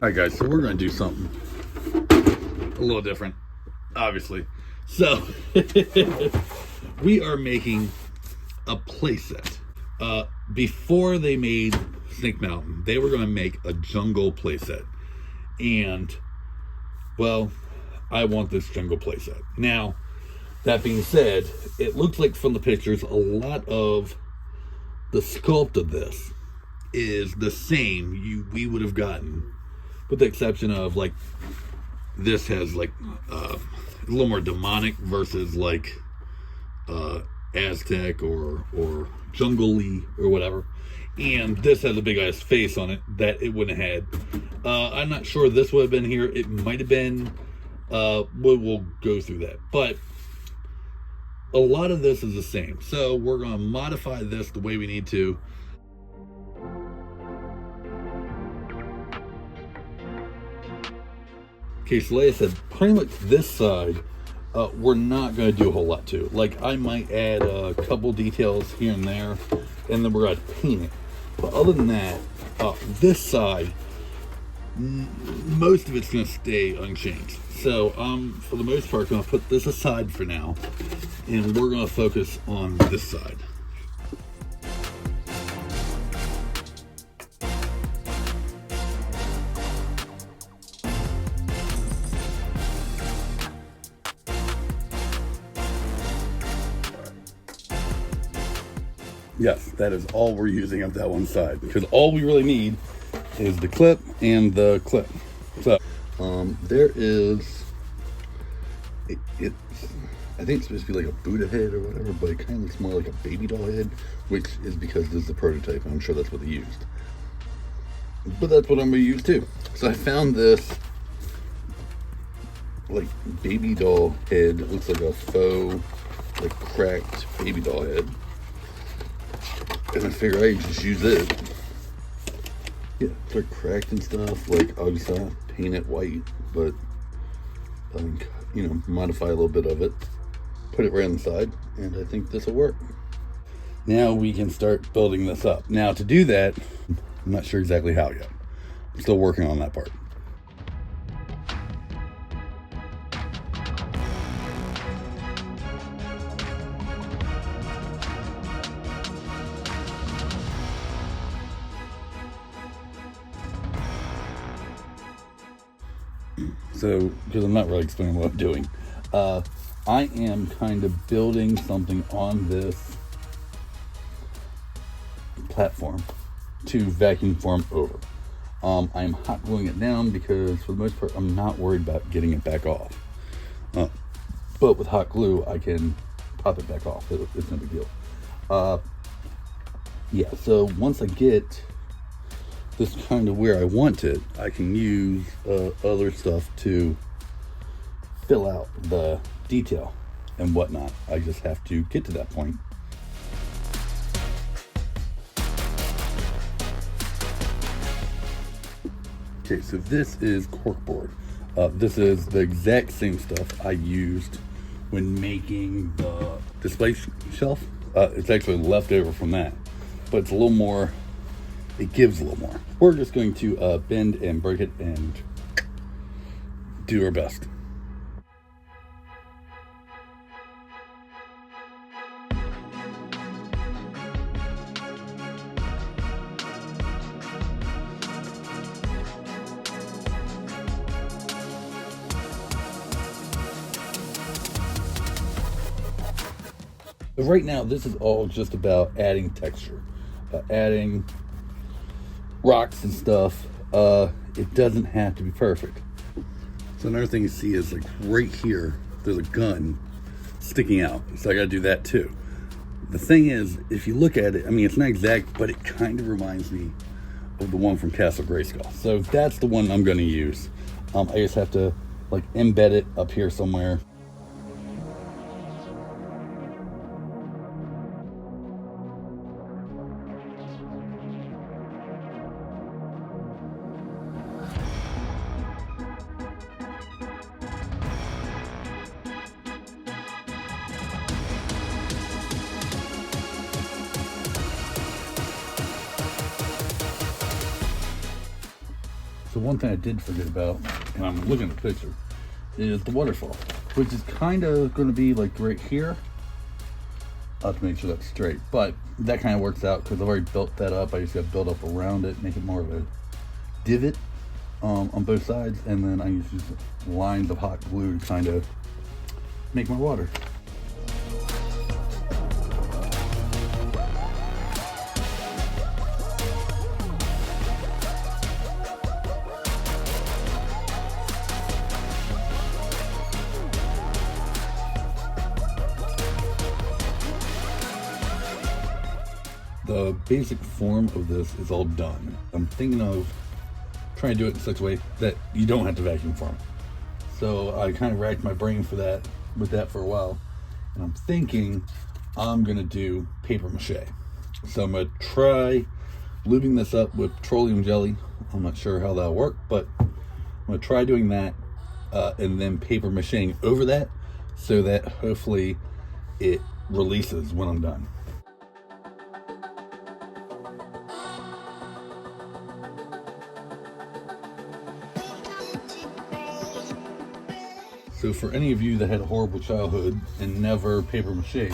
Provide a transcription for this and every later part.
Alright guys, so we're going to do something a little different, obviously. So, we are making a playset. Before they made Snake Mountain, they were going to make a jungle playset. And, well, I want this jungle playset. Now, that being said, it looks like from the pictures, a lot of the sculpt of this is the same we would have gotten, with the exception of, like, this has, like, a little more demonic versus, like, Aztec or jungle-y or whatever. And this has a big-ass face on it that it wouldn't have had. I'm not sure this would have been here. It might have been. We'll go through that. But a lot of this is the same. So we're going to modify this the way we need to. Okay, so like I said, pretty much this side, we're not going to do a whole lot to. Like, I might add a couple details here and there, and then we're going to paint it. But other than that, this side, most of it's going to stay unchanged. So, for the most part, I'm going to put this aside for now, and we're going to focus on this side. Yes, that is all we're using of that one side, because all we really need is the clip and the clip. So, there is, I think it's supposed to be like a Buddha head or whatever, but it kind of looks more like a baby doll head, which is because this is the prototype, and I'm sure that's what they used. But that's what I'm going to use too. So I found this, like, baby doll head. It looks like a faux, like, cracked baby doll head. And I figure I just use it. Yeah, it's like cracked and stuff. Like, obviously I paint it white, but you know, modify a little bit of it, put it right on the side, and I think this will work. Now we can start building this up. Now to do that, I'm not sure exactly how yet. I'm still working on that part. So, because I'm not really explaining what I'm doing, I am kind of building something on this platform to vacuum form over. I'm hot gluing it down because for the most part I'm not worried about getting it back off. But with hot glue I can pop it back off. It's no big deal. Yeah, so once I get this kind of where I want it, I can use other stuff to fill out the detail and whatnot. I just have to get to that point. Okay, so this is corkboard. This is the exact same stuff I used when making the display shelf. It's actually left over from that, but it's a little more, it gives a little more. We're just going to bend and break it and do our best. But right now, this is all just about adding texture, adding rocks and stuff. It doesn't have to be perfect. So another thing you see is, like, right here, there's a gun sticking out. So I gotta do that too. The thing is, if you look at it, I mean, it's not exact, but it kind of reminds me of the one from Castle Grayskull. So that's the one I'm gonna use. I just have to, like, embed it up here somewhere. So one thing I did forget about, and I'm looking at the picture, is the waterfall, which is kind of going to be like right here. I'll have to make sure that's straight, but that kind of works out because I've already built that up. I just got to build up around it, make it more of a divot on both sides, and then I use lines of hot glue to kind of make my water. The basic form of this is all done. I'm thinking of trying to do it in such a way that you don't have to vacuum form. So I kind of racked my brain for that for a while, and I'm thinking I'm gonna do paper mache. So I'm gonna try lubing this up with petroleum jelly. I'm not sure how that'll work, but I'm gonna try doing that and then paper macheing over that so that hopefully it releases when I'm done. So for any of you that had a horrible childhood and never paper mache,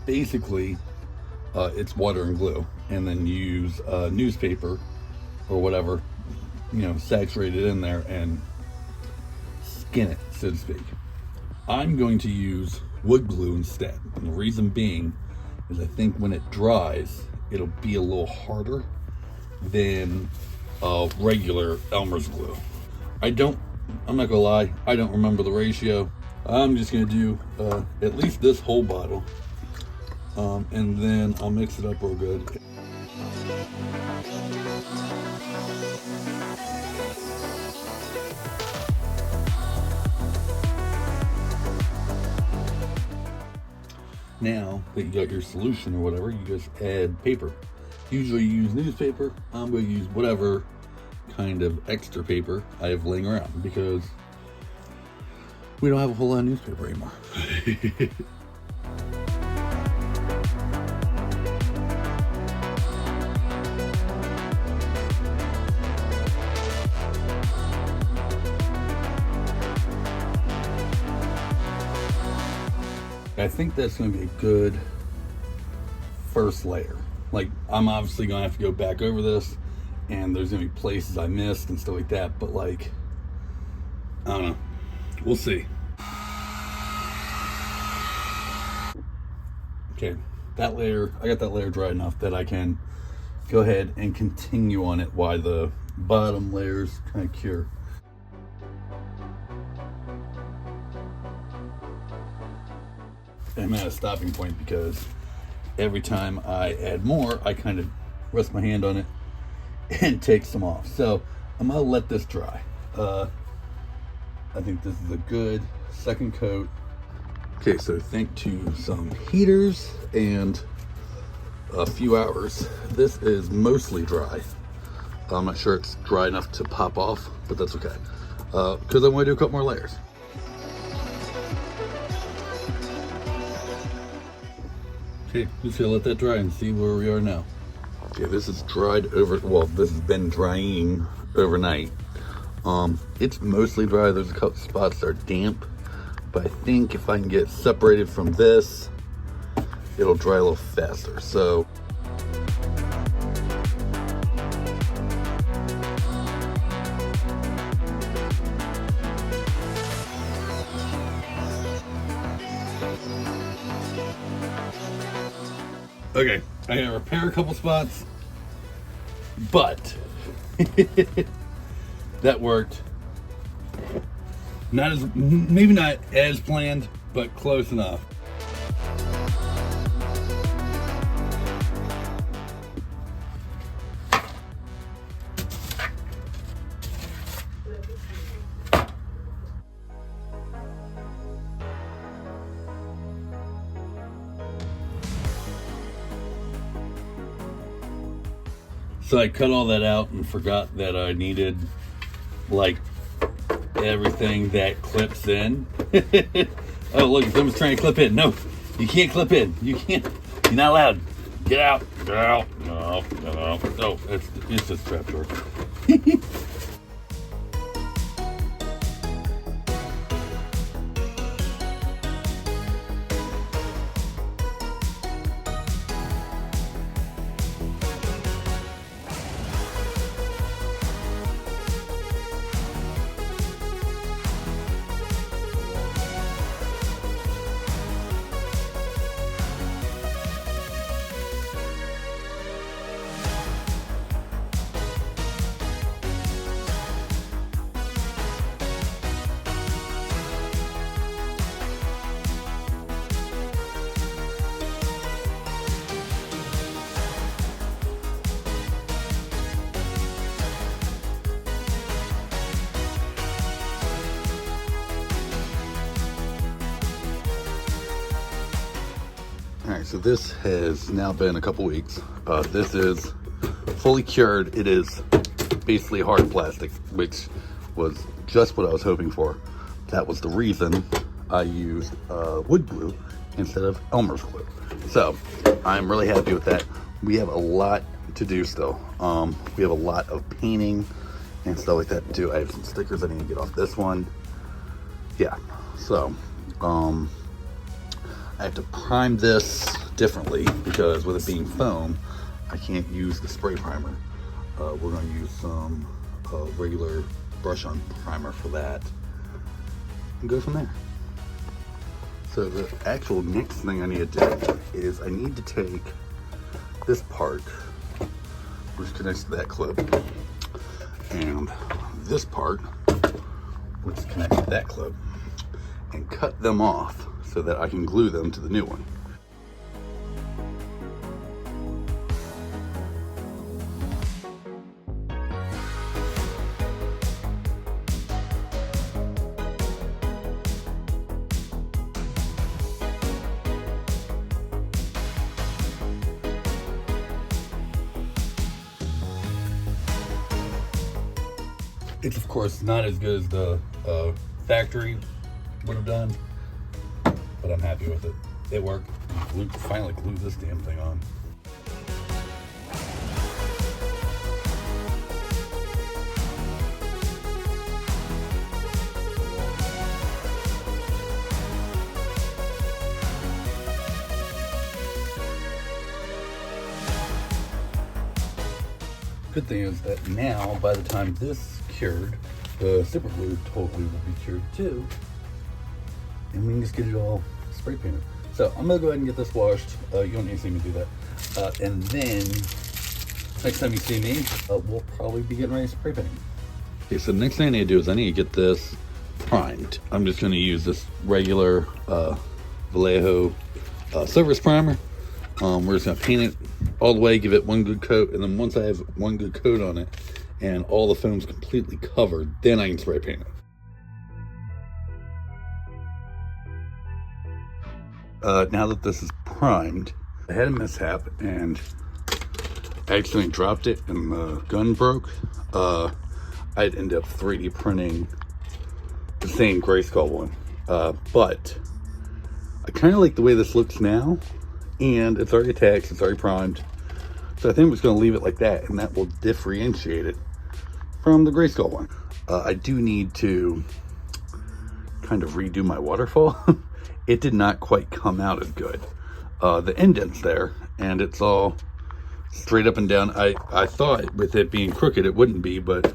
basically it's water and glue, and then use newspaper or whatever, saturated in there and skin it, so to speak. I'm going to use wood glue instead. And the reason being is I think when it dries, it'll be a little harder than regular Elmer's glue. I'm not gonna lie, I don't remember the ratio. I'm just gonna do at least this whole bottle, and then I'll mix it up real good. Now that you got your solution or whatever, you just add paper. Usually you use newspaper. I'm going to use whatever kind of extra paper I have laying around because we don't have a whole lot of newspaper anymore. I think that's going to be a good first layer. Like, I'm obviously going to have to go back over this, and there's going to be places I missed and stuff like that, but like, I don't know. We'll see. Okay, that layer, I got that layer dry enough that I can go ahead and continue on it while the bottom layers kind of cure. I'm at a stopping point because every time I add more, I kind of rest my hand on it and take some off. So I'm gonna let this dry. I think this is a good second coat. Okay, so think to some heaters and a few hours. This is mostly dry. I'm not sure it's dry enough to pop off, but that's okay. Because I want to do a couple more layers. Okay, just gonna let that dry and see where we are now. Okay, this is dried over, well, this has been drying overnight. It's mostly dry. There's a couple spots that are damp, but I think if I can get separated from this, it'll dry a little faster. So okay, I gotta repair a couple spots, but that worked. Maybe not as planned, but close enough. So I cut all that out and forgot that I needed like everything that clips in. Oh, look, someone's trying to clip in. No, you can't clip in. You can't. You're not allowed. Get out. Get out. No. No, it's just trap door. So this has now been a couple weeks. This is fully cured. It is basically hard plastic, which was just what I was hoping for. That was the reason I used wood glue instead of Elmer's glue. So I'm really happy with that. We have a lot to do still. We have a lot of painting and stuff like that to do. I have some stickers I need to get off this one. Yeah, so I have to prime this differently because with it being foam, I can't use the spray primer. We're going to use some regular brush-on primer for that and go from there. So the actual next thing I need to do is I need to take this part, which connects to that clip, and this part, which connects to that clip, and cut them off so that I can glue them to the new one. It's of course not as good as the factory would have done, but I'm happy with it. It worked. Finally glued this damn thing on. Good thing is that now, by the time this cured, the super glue totally will be cured too, and we can just get it all spray painted. So I'm gonna go ahead and get this washed. You don't need to see me do that. And then next time you see me, we'll probably be getting ready to spray paint. Okay, so the next thing I need to do is I need to get this primed. I'm just gonna use this regular Vallejo surface primer. We're just gonna paint it all the way, give it one good coat, and then once I have one good coat on it and all the foam's completely covered, then I can spray paint it. Now that this is primed, I had a mishap and I accidentally dropped it and the gun broke. I'd end up 3D printing the same Grayskull one, but I kind of like the way this looks now, and it's already attached, it's already primed. So I think I'm just going to leave it like that, and that will differentiate it from the Grayskull one. I do need to kind of redo my waterfall. It did not quite come out as good. The indent's there, and it's all straight up and down. I thought with it being crooked it wouldn't be, but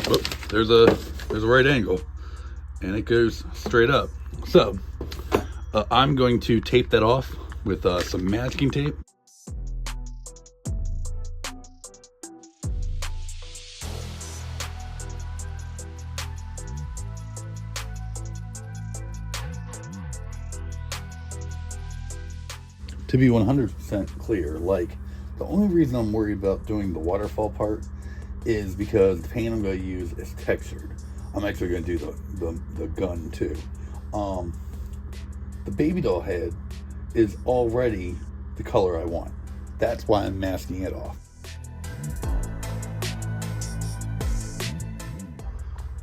oh, there's a right angle, and it goes straight up. So I'm going to tape that off with some masking tape. To be 100% clear, like, the only reason I'm worried about doing the waterfall part is because the paint I'm going to use is textured. I'm actually going to do the gun too. The baby doll head is already the color I want. That's why I'm masking it off.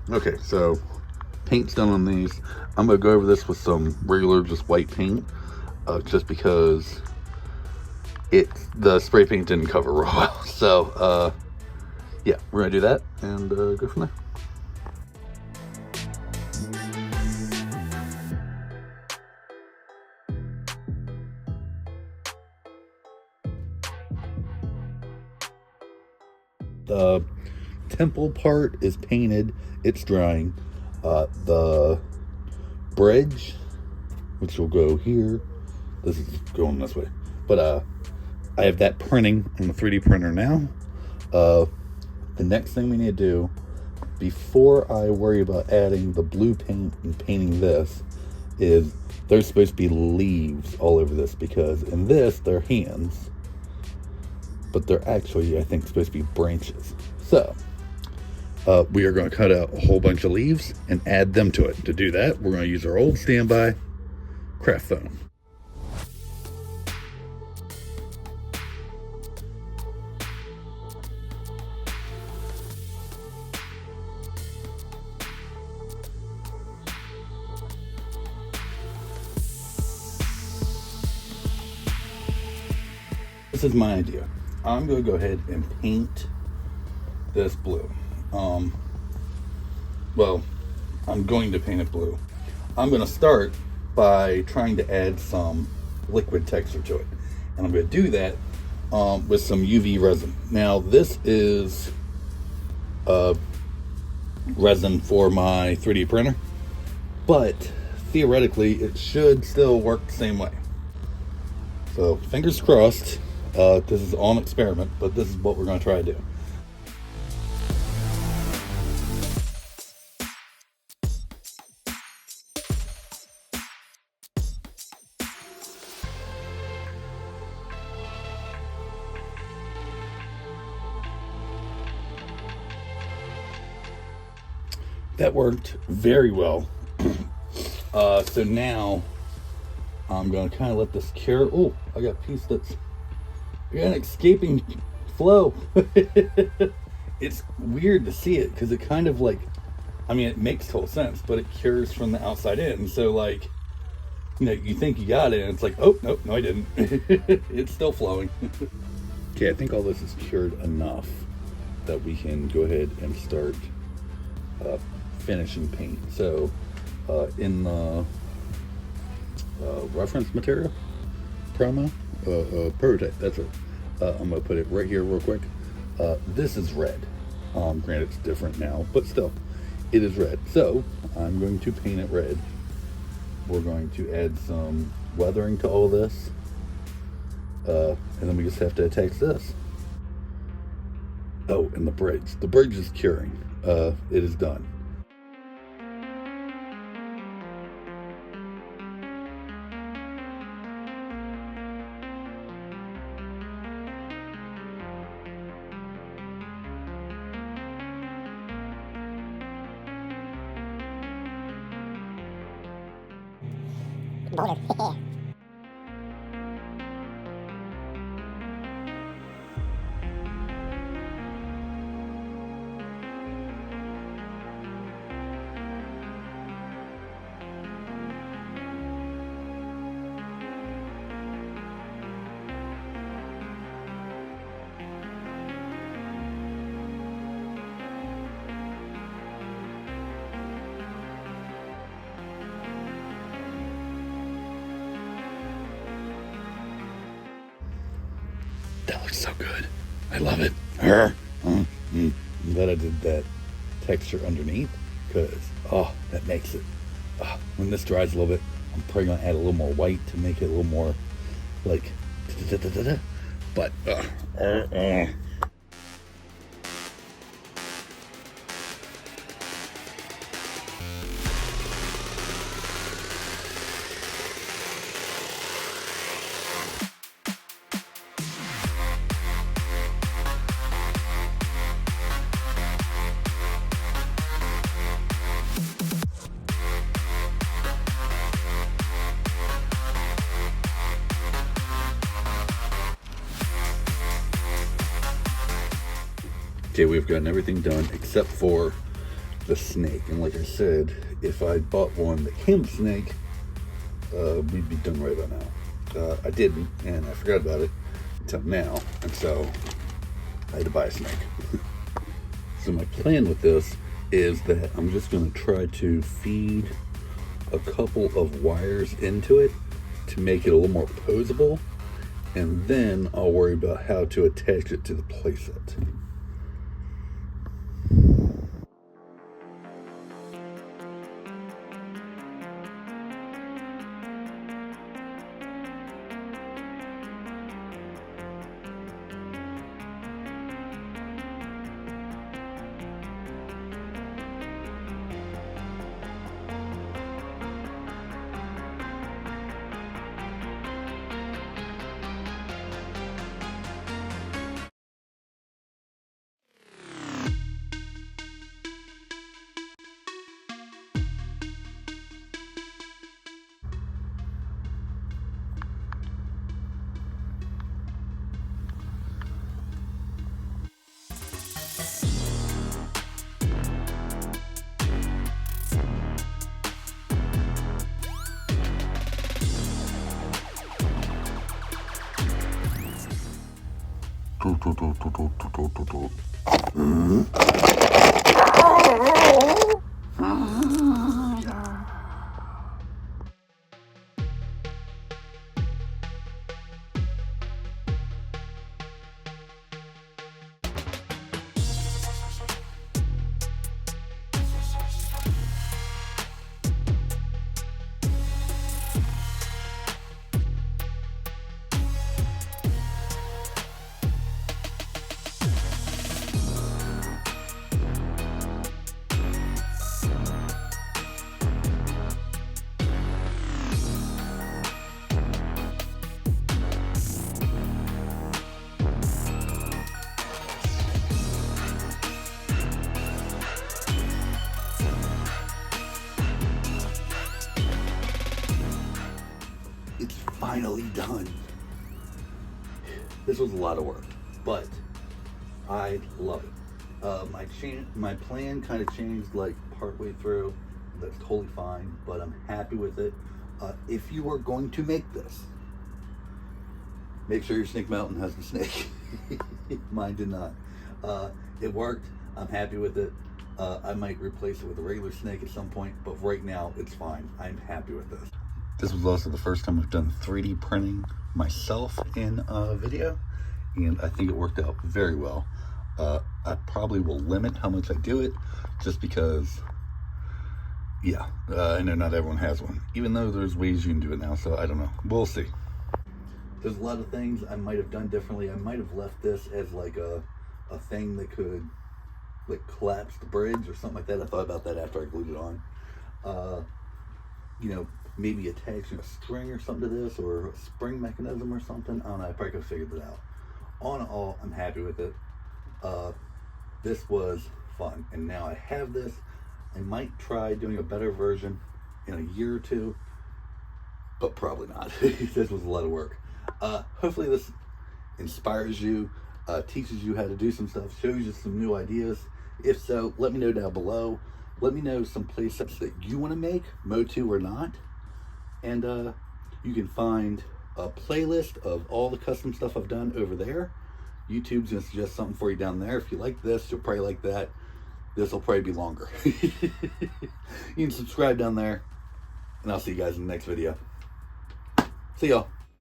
Okay, so paint's done on these. I'm going to go over this with some regular just white paint. Just because the spray paint didn't cover real well. So yeah, we're gonna do that and go from there. The temple part is painted, it's drying. The bridge, which will go here, this is going this way, but I have that printing on the 3D printer now. The next thing we need to do before I worry about adding the blue paint and painting this is there's supposed to be leaves all over this, because in this they're hands, but they're actually, I think, supposed to be branches. So we are going to cut out a whole bunch of leaves and add them to it. To do that, we're going to use our old standby craft foam. this is my idea. I'm going to go ahead and paint this blue. Well, I'm going to paint it blue. I'm going to start by trying to add some liquid texture to it. And I'm going to do that with some UV resin. Now, this is resin for my 3D printer, but theoretically it should still work the same way. So fingers crossed. This is all an experiment, but this is what we're going to try to do. That worked very well. So now I'm going to kind of let this cure. Oh, I got a piece that's got an escaping flow. It's weird to see it because it kind of like, I mean, it makes total sense, but it cures from the outside in. So like, you know, you think you got it and it's like, oh, nope, no, I didn't. It's still flowing. Okay, I think all this is cured enough that we can go ahead and start finishing paint. So in the reference material promo prototype, that's it. I'm gonna put it right here real quick. This is red. Granted it's different now, but still it is red. So I'm going to paint it red. We're going to add some weathering to all this, and then we just have to attach this. Oh, and the bridge is curing. It is done. That looks so good. I love it. I'm glad I did that texture underneath because, oh, that makes it. When this dries a little bit, I'm probably going to add a little more white to make it a little more like, but, okay, we've gotten everything done except for the snake. And like I said, if I bought one that came with a snake, we'd be done right by now. I didn't, and I forgot about it until now. And so I had to buy a snake. So my plan with this is that I'm just going to try to feed a couple of wires into it to make it a little more posable. And then I'll worry about how to attach it to the playset. It's finally done. This was a lot of work, but I love it. My plan kind of changed like partway through. That's totally fine, but I'm happy with it. If you are going to make this, make sure your snake mountain has the snake. Mine did not. It worked. I'm happy with it. I might replace it with a regular snake at some point, but right now it's fine. I'm happy with this. This was also the first time I've done 3D printing myself in a video, and I think it worked out very well. I probably will limit how much I do it, just because, yeah, I know not everyone has one, even though there's ways you can do it now, so I don't know. We'll see. There's a lot of things I might have done differently. I might have left this as like a thing that could like collapse the bridge or something like that. I thought about that after I glued it on. You know, maybe attaching a string or something to this, or a spring mechanism or something. I don't know, I probably could have figured it out. All in all, I'm happy with it. This was fun, and now I have this. I might try doing a better version in a year or two, but probably not. This was a lot of work. Hopefully this inspires you, teaches you how to do some stuff, shows you some new ideas. If so, let me know down below. Let me know some play sets that you want to make, MOTU or not. And you can find a playlist of all the custom stuff I've done over there. YouTube's gonna suggest something for you down there. If you like this, you'll probably like that. This will probably be longer. You can subscribe down there, and I'll see you guys in the next video. See y'all.